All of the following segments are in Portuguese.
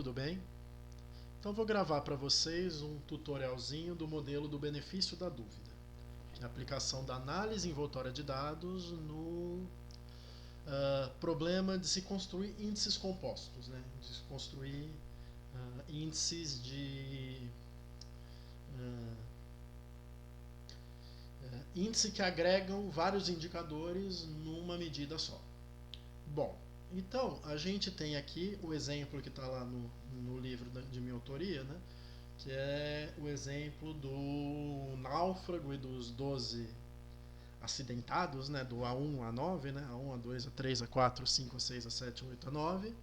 tudo bem? Então vou gravar para vocês um tutorialzinho do modelo do benefício da dúvida, que é a aplicação da análise envoltória de dados no problema de se construir índices compostos, né? De se construir índices de índice que agregam vários indicadores numa medida só. Bom, então a gente tem aqui o exemplo que está lá no livro de minha autoria, né? Que é o exemplo do náufrago e dos 12 acidentados, né? Do A1 a 9, né? A1, A2, A3, A4, A5, A6, A7, A8, A9.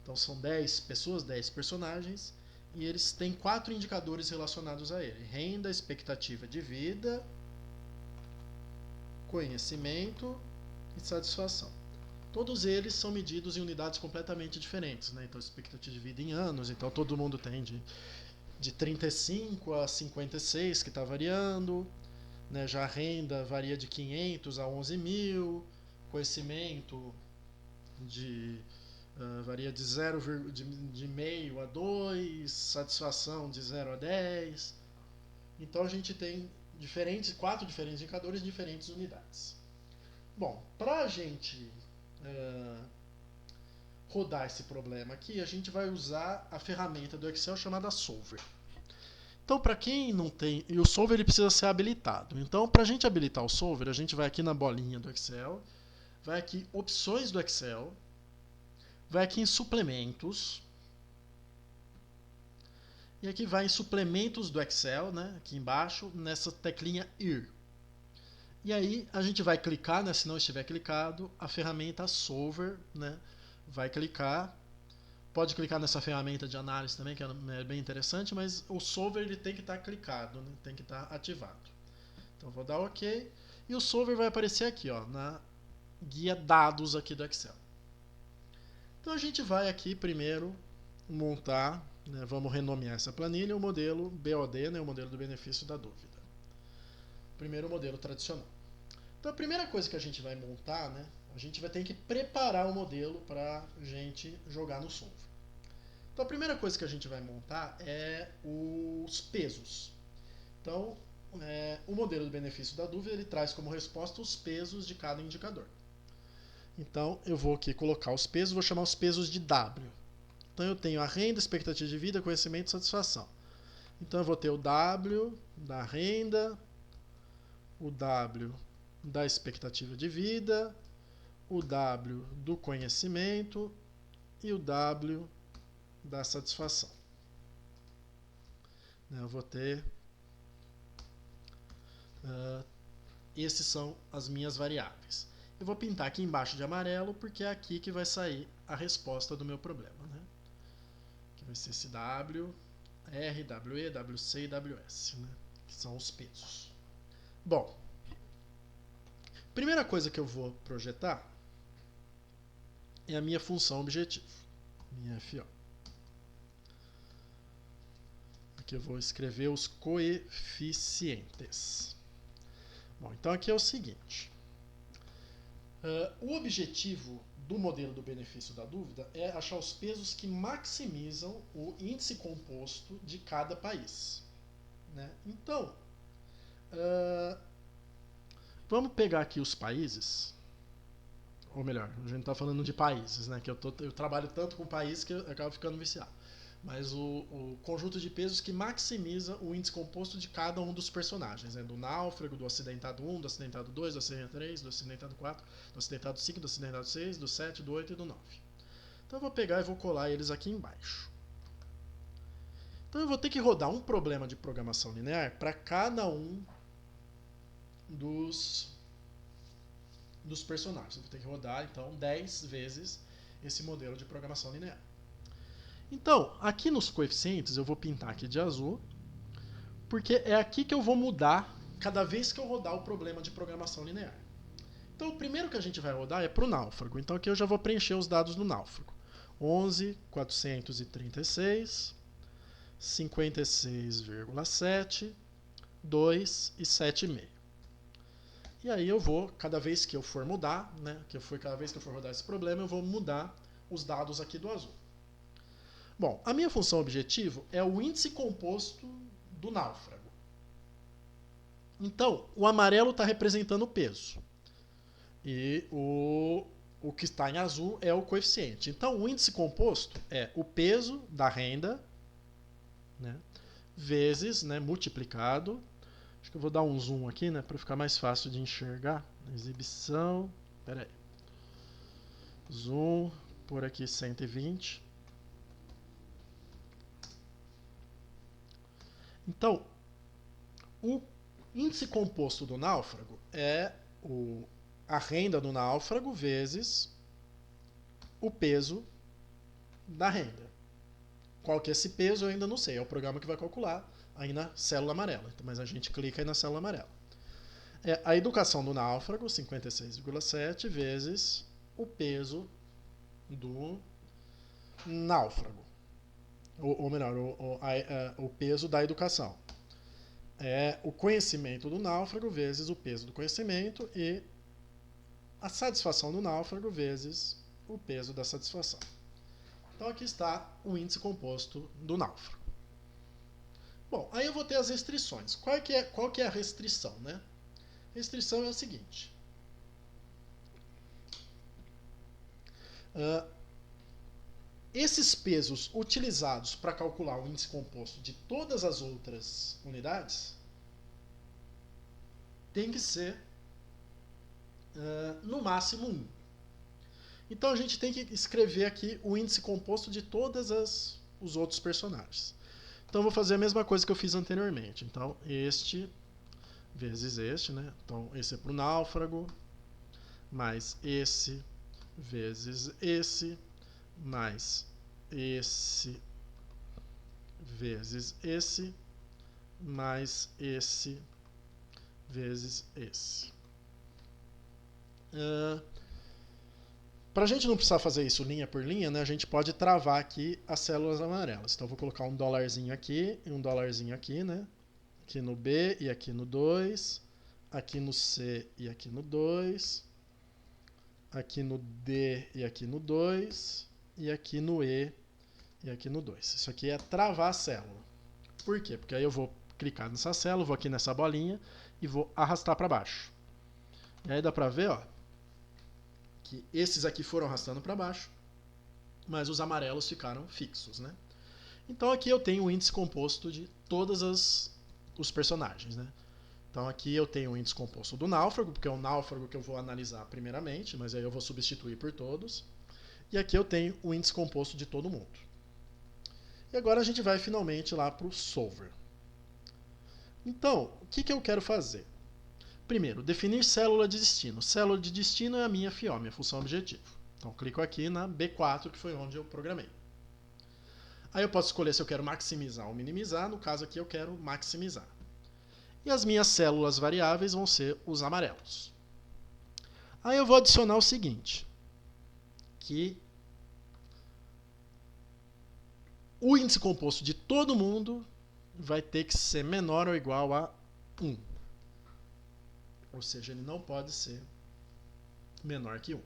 Então são 10 pessoas, 10 personagens, e eles têm 4 indicadores relacionados a ele: renda, expectativa de vida, conhecimento e satisfação. Todos eles são medidos em unidades completamente diferentes, né? Então, expectativa de vida em anos, então todo mundo tem de 35 a 56, que está variando, né? Já a renda varia de 500 a 11 mil, conhecimento varia de 0, de meio a 2, satisfação de 0 a 10. Então a gente tem 4 diferentes indicadores em diferentes unidades. Bom, para a gente rodar esse problema aqui, a gente vai usar a ferramenta do Excel chamada Solver. Então, para quem não tem, e o Solver ele precisa ser habilitado. Então, para a gente habilitar o Solver, a gente vai aqui na bolinha do Excel, vai aqui opções do Excel, vai aqui em suplementos, e aqui vai em suplementos do Excel, né, aqui embaixo, nessa teclinha IR. E aí a gente vai clicar, né, se não estiver clicado, a ferramenta Solver, né, vai clicar. Pode clicar nessa ferramenta de análise também, que é bem interessante, mas o Solver ele tem que estar clicado, né, tem que estar ativado. Então vou dar OK. E o Solver vai aparecer aqui, ó, na guia dados aqui do Excel. Então a gente vai aqui primeiro montar, né, vamos renomear essa planilha, o modelo BOD, né, o modelo do benefício da dúvida. Primeiro o modelo tradicional. Então a primeira coisa que a gente vai montar, né, a gente vai ter que preparar o modelo para a gente jogar no Solver. Então a primeira coisa que a gente vai montar é os pesos. Então o modelo do benefício da dúvida ele traz como resposta os pesos de cada indicador. Então eu vou aqui colocar os pesos, vou chamar os pesos de W. Então eu tenho a renda, expectativa de vida, conhecimento e satisfação. Então eu vou ter o W da renda, o W da expectativa de vida, o W do conhecimento e o W da satisfação. Eu vou ter esses são as minhas variáveis. Eu vou pintar aqui embaixo de amarelo porque é aqui que vai sair a resposta do meu problema, né? Que vai ser esse W, R, WE, WC e WS, né? Que são os pesos. Bom, primeira coisa que eu vou projetar é a minha função objetivo, minha FO. Aqui eu vou escrever os coeficientes. Bom, então aqui é o seguinte. O objetivo do modelo do benefício da dúvida é achar os pesos que maximizam o índice composto de cada país, né? Então, vamos pegar aqui os países, ou melhor, a gente está falando de países, né? Que eu trabalho tanto com países que eu acabo ficando viciado. Mas o conjunto de pesos que maximiza o índice composto de cada um dos personagens, né? Do náufrago, do acidentado 1, do acidentado 2, do acidentado 3, do acidentado 4, do acidentado 5, do acidentado 6, do 7, do 8 e do 9. Então eu vou pegar e vou colar eles aqui embaixo. Então eu vou ter que rodar um problema de programação linear para cada um dos personagens. Eu vou ter que rodar, então, 10 vezes esse modelo de programação linear. Então, aqui nos coeficientes, eu vou pintar aqui de azul, porque é aqui que eu vou mudar cada vez que eu rodar o problema de programação linear. Então, o primeiro que a gente vai rodar é para o náufrago. Então, aqui eu já vou preencher os dados do náufrago. 11.436, 56,7, 2 e 7,5. E aí eu vou, cada vez que eu for mudar, né, cada vez que eu for rodar esse problema, eu vou mudar os dados aqui do azul. Bom, a minha função objetivo é o índice composto do náufrago. Então, o amarelo está representando o peso. E o que está em azul é o coeficiente. Então, o índice composto é o peso da renda, né, vezes, né, multiplicado. Acho que eu vou dar um zoom aqui, né, para ficar mais fácil de enxergar. Exibição. Espera aí. Zoom. Por aqui 120. Então, o índice composto do náufrago é a renda do náufrago vezes o peso da renda. Qual que é esse peso eu ainda não sei, é o programa que vai calcular aí na célula amarela, mas a gente clica aí na célula amarela. É a educação do náufrago, 56,7 vezes o peso do náufrago, ou melhor, o peso da educação. É o conhecimento do náufrago vezes o peso do conhecimento e a satisfação do náufrago vezes o peso da satisfação. Então aqui está o índice composto do náufrago. Bom, aí eu vou ter as restrições. Qual que é a restrição, né? A restrição é a seguinte. Esses pesos utilizados para calcular o índice composto de todas as outras unidades tem que ser no máximo 1. Então a gente tem que escrever aqui o índice composto de todos os outros personagens. Então eu vou fazer a mesma coisa que eu fiz anteriormente. Então este vezes este, né? Então esse é para o náufrago, mais esse vezes esse, mais esse vezes esse, mais esse vezes esse. Para a gente não precisar fazer isso linha por linha, né, a gente pode travar aqui as células amarelas. Então eu vou colocar um dólarzinho aqui e um dólarzinho aqui, né? Aqui no B e aqui no 2, aqui no C e aqui no 2, aqui no D e aqui no 2, e aqui no E e aqui no 2. Isso aqui é travar a célula. Por quê? Porque aí eu vou clicar nessa célula, vou aqui nessa bolinha e vou arrastar para baixo. E aí dá para ver, ó, que esses aqui foram arrastando para baixo, mas os amarelos ficaram fixos, né? Então aqui eu tenho o índice composto de todos os personagens, né? Então aqui eu tenho o índice composto do náufrago, porque é o náufrago que eu vou analisar primeiramente, mas aí eu vou substituir por todos. E aqui eu tenho o índice composto de todo mundo. E agora a gente vai finalmente lá para o solver. Então, o que eu quero fazer? Primeiro, definir célula de destino. Célula de destino é a minha FIO, minha função objetivo. Então clico aqui na B4, que foi onde eu programei. Aí eu posso escolher se eu quero maximizar ou minimizar, no caso aqui eu quero maximizar. E as minhas células variáveis vão ser os amarelos. Aí eu vou adicionar o seguinte, que o índice composto de todo mundo vai ter que ser menor ou igual a 1. Ou seja, ele não pode ser menor que 1.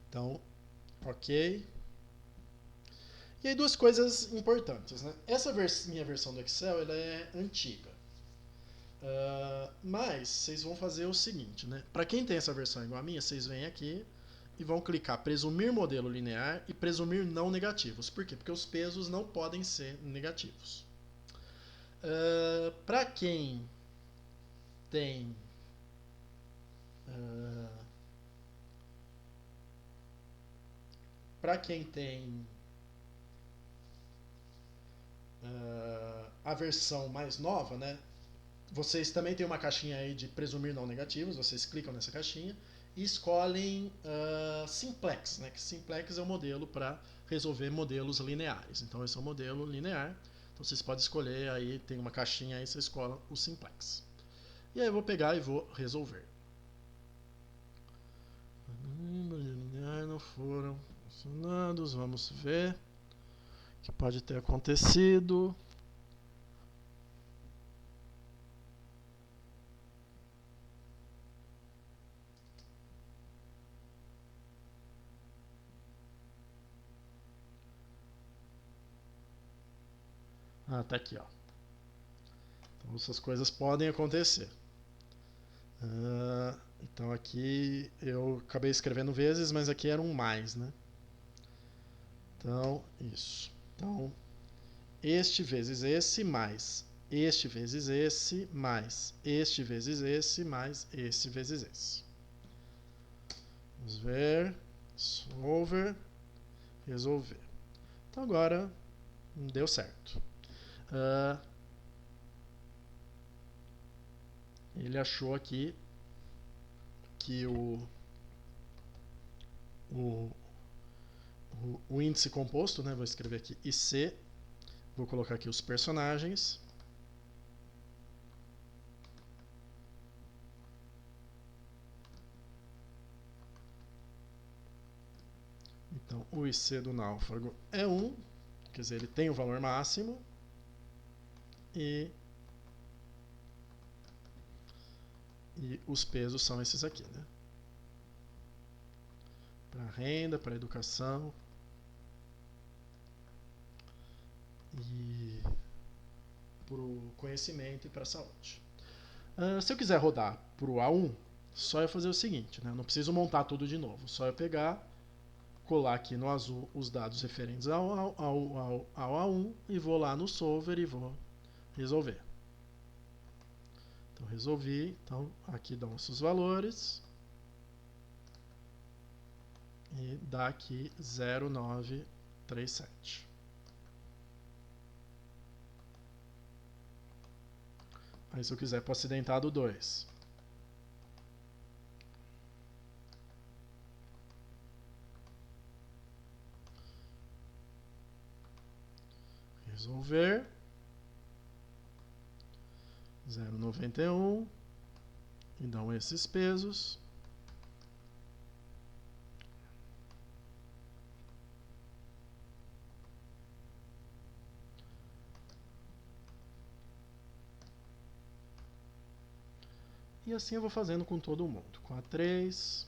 Então, ok. E aí duas coisas importantes, né? Essa minha versão do Excel ela é antiga. Mas vocês vão fazer o seguinte, né? Para quem tem essa versão igual a minha, vocês vêm aqui e vão clicar presumir modelo linear e presumir não negativos. Por quê? Porque os pesos não podem ser negativos. Para quem tem a versão mais nova, né? Vocês também têm uma caixinha aí de presumir não negativos, vocês clicam nessa caixinha e escolhem Simplex, né? Que Simplex é o modelo para resolver modelos lineares. Então esse é o modelo linear. Então vocês podem escolher aí, tem uma caixinha aí, você escolhe o Simplex. E aí eu vou pegar e vou resolver. Linear não foram funcionados, vamos ver o que pode ter acontecido. Ah, tá aqui, ó. Então essas coisas podem acontecer. Então aqui eu acabei escrevendo vezes, mas aqui era um mais, né? Então, isso. Então, este vezes esse mais este vezes esse mais este vezes esse mais este vezes esse. Vamos ver. Solver. Resolver. Então agora deu certo. Ele achou aqui que o, o índice composto, né? Vou escrever aqui IC. Vou colocar aqui os personagens. Então, o IC do náufrago é 1, quer dizer, ele tem o valor máximo. E os pesos são esses aqui, né? Para renda, para educação e para o conhecimento e para a saúde. Se eu quiser rodar para o A1, só eu fazer o seguinte, né? Eu não preciso montar tudo de novo, só eu pegar, colar aqui no azul os dados referentes ao A1 e vou lá no solver e vou resolver. Então resolvi, então aqui dão esses valores e dá aqui 0,937. Aí se eu quiser para o acidentado 2. Resolver. 0,91 e dão esses pesos. E assim eu vou fazendo com todo mundo. Com a 3.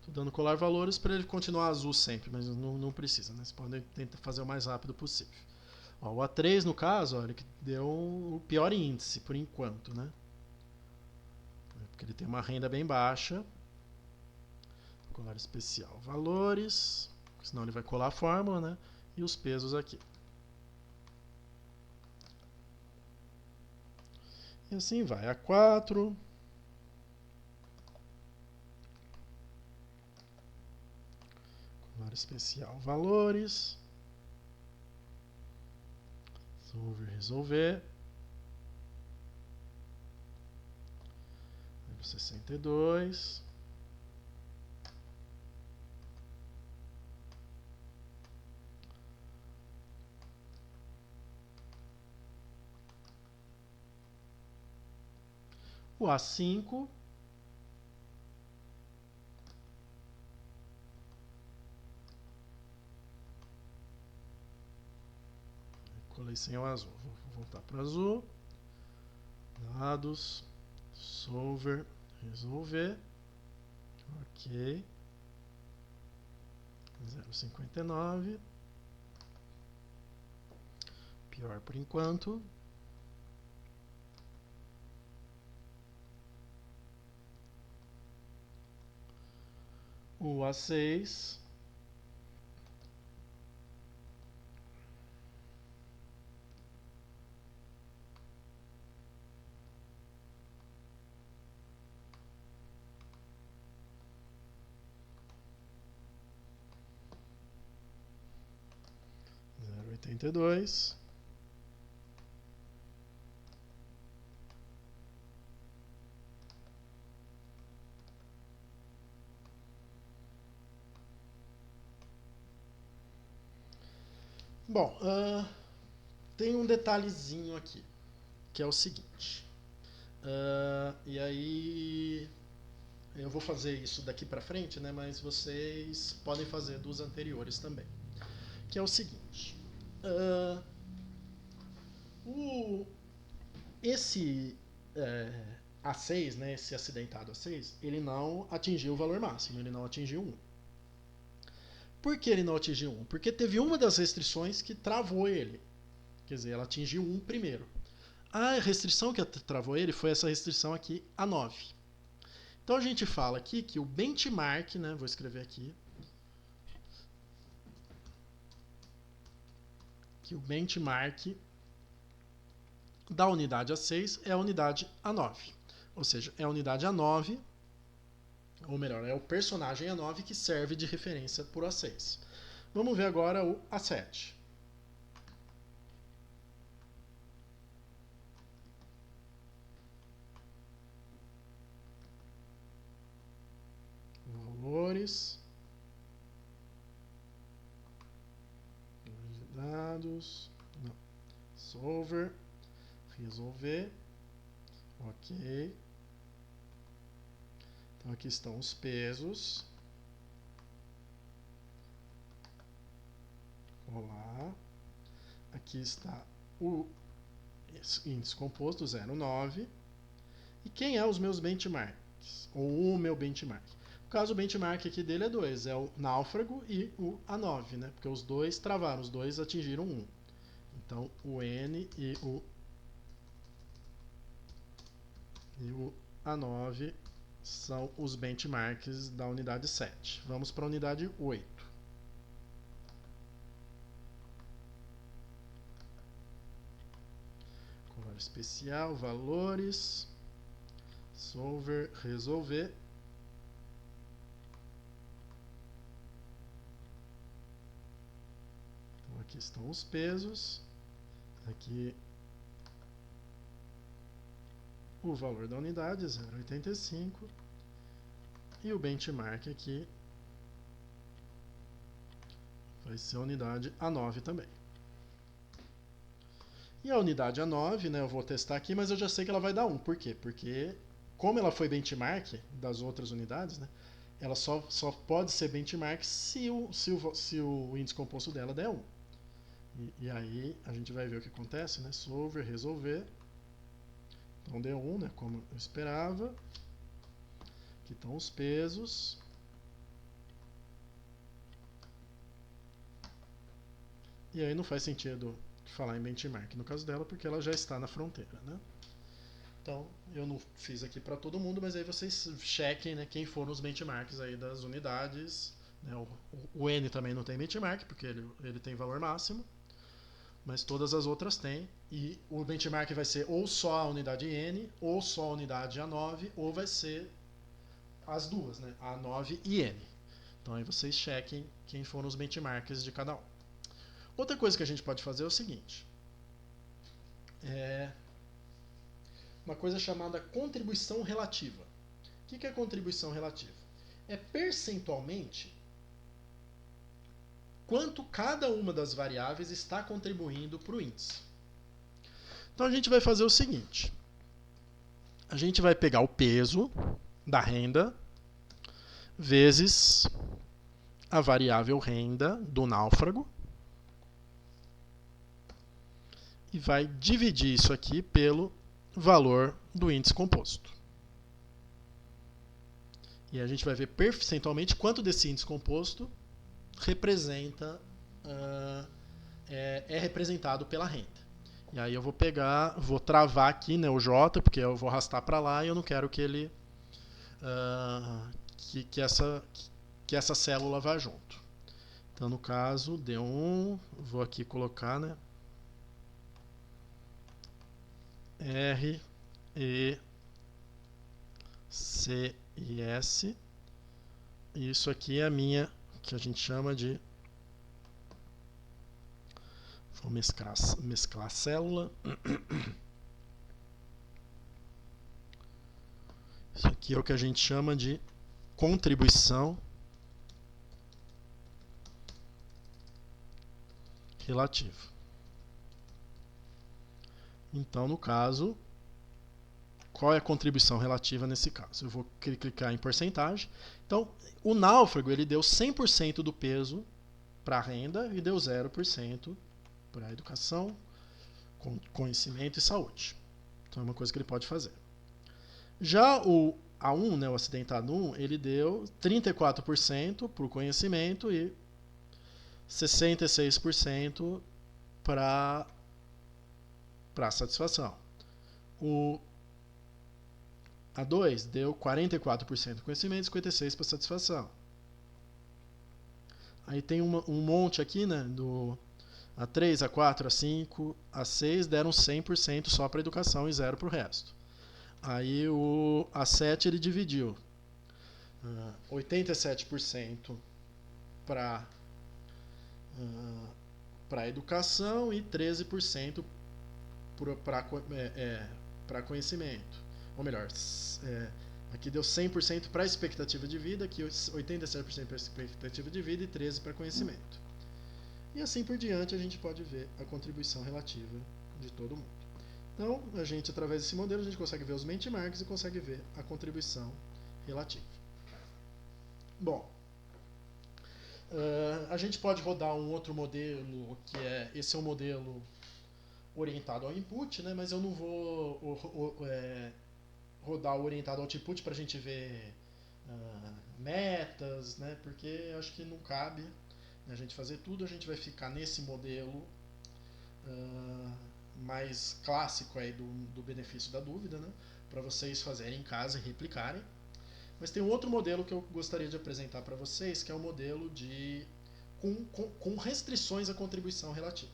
Estou dando colar valores para ele continuar azul sempre, mas não precisa, né? Você pode tentar fazer o mais rápido possível. Ó, o A3, no caso, olha, que deu o pior índice, por enquanto, né? Porque ele tem uma renda bem baixa. Colar especial. Valores, senão ele vai colar a fórmula, né? E os pesos aqui. E assim vai. A4. Colar especial. Valores. Resolver. 62. O A5. Colei sem o azul. Vou voltar para o azul. Dados. Solver. Resolver. Ok. 0,59. Pior por enquanto. O A6. Zero 82. Bom, tem um detalhezinho aqui, que é o seguinte. E aí eu vou fazer isso daqui para frente, né? Mas vocês podem fazer dos anteriores também. Que é o seguinte. Uh, esse A6, né, esse acidentado A6, ele não atingiu o valor máximo, ele não atingiu 1. Por que ele não atingiu 1? Porque teve uma das restrições que travou ele. Quer dizer, ela atingiu 1 primeiro. A restrição que travou ele foi essa restrição aqui, a 9. Então a gente fala aqui que o benchmark, né, vou escrever aqui, que o benchmark da unidade A6 é a unidade A9. Ou seja, é a unidade A9, ou melhor, é o personagem A9 que serve de referência para o A6. Vamos ver agora o A7. Valores. Dados. Não. Solver. Resolver. Ok. Então aqui estão os pesos. Olá. Aqui está o índice composto 0,9. E quem é os meus benchmarks? Ou o meu benchmark? No caso, o benchmark aqui dele é 2. É o náufrago e o A9, né? Porque os dois travaram, os dois atingiram 1. Então, o N e o A9 são os benchmarks da unidade 7. Vamos para a unidade 8. Color especial, valores, solver, resolver. Então aqui estão os pesos. Aqui o valor da unidade, 0,85. E o benchmark aqui vai ser a unidade A9 também. E a unidade A9, né, eu vou testar aqui, mas eu já sei que ela vai dar 1. Por quê? Porque, como ela foi benchmark das outras unidades, né, ela só pode ser benchmark se o índice composto dela der 1. E aí a gente vai ver o que acontece, né? Solver, resolver. Então deu 1, né, como eu esperava. Aqui estão os pesos. E aí não faz sentido falar em benchmark no caso dela, porque ela já está na fronteira, né? Então, eu não fiz aqui para todo mundo, mas aí vocês chequem, né, quem foram os benchmarks aí das unidades. Né? O N também não tem benchmark, porque ele tem valor máximo, mas todas as outras têm. E o benchmark vai ser ou só a unidade N, ou só a unidade A9, ou vai ser as duas, né, A9 e N. Então aí vocês chequem quem foram os benchmarks de cada um. Outra coisa que a gente pode fazer é o seguinte. Uma coisa chamada contribuição relativa. O que é contribuição relativa? É percentualmente quanto cada uma das variáveis está contribuindo para o índice. Então a gente vai fazer o seguinte. A gente vai pegar o peso da renda vezes a variável renda do náufrago e vai dividir isso aqui pelo valor do índice composto. E a gente vai ver percentualmente quanto desse índice composto representa é representado pela renda. E aí eu vou pegar, vou travar aqui, né, o J, porque eu vou arrastar para lá e eu não quero que ele que essa célula vá junto. Então no caso D1, vou aqui colocar, né, R, E, C e S. Isso aqui é a minha, que a gente chama de... Vou mesclar a célula. Isso aqui é o que a gente chama de contribuição relativa. Então, no caso, qual é a contribuição relativa nesse caso? Eu vou clicar em porcentagem. Então, o náufrago ele deu 100% do peso para a renda e deu 0% para a educação, conhecimento e saúde. Então, é uma coisa que ele pode fazer. Já o A1, né, o acidentado 1, ele deu 34% para o conhecimento e 66% para a satisfação. O A2 deu 44% para conhecimento e 56% para satisfação. Aí tem um monte aqui, né, do A3, A4, A5, A6 deram 100% só para educação e 0 para o resto. Aí o A7 ele dividiu 87% para para educação e 13% para conhecimento. Ou melhor, aqui deu 100% para expectativa de vida, aqui 87% para expectativa de vida e 13% para conhecimento. E assim por diante a gente pode ver a contribuição relativa de todo mundo. Então, a gente, através desse modelo, a gente consegue ver os benchmarks e consegue ver a contribuição relativa. Bom, a gente pode rodar um outro modelo, que esse é um modelo orientado ao input, né, mas eu não vou rodar o orientado ao output para a gente ver metas, né, porque acho que não cabe a gente fazer tudo. A gente vai ficar nesse modelo mais clássico aí do benefício da dúvida, né, para vocês fazerem em casa e replicarem. Mas tem um outro modelo que eu gostaria de apresentar para vocês, que é o modelo com restrições à contribuição relativa.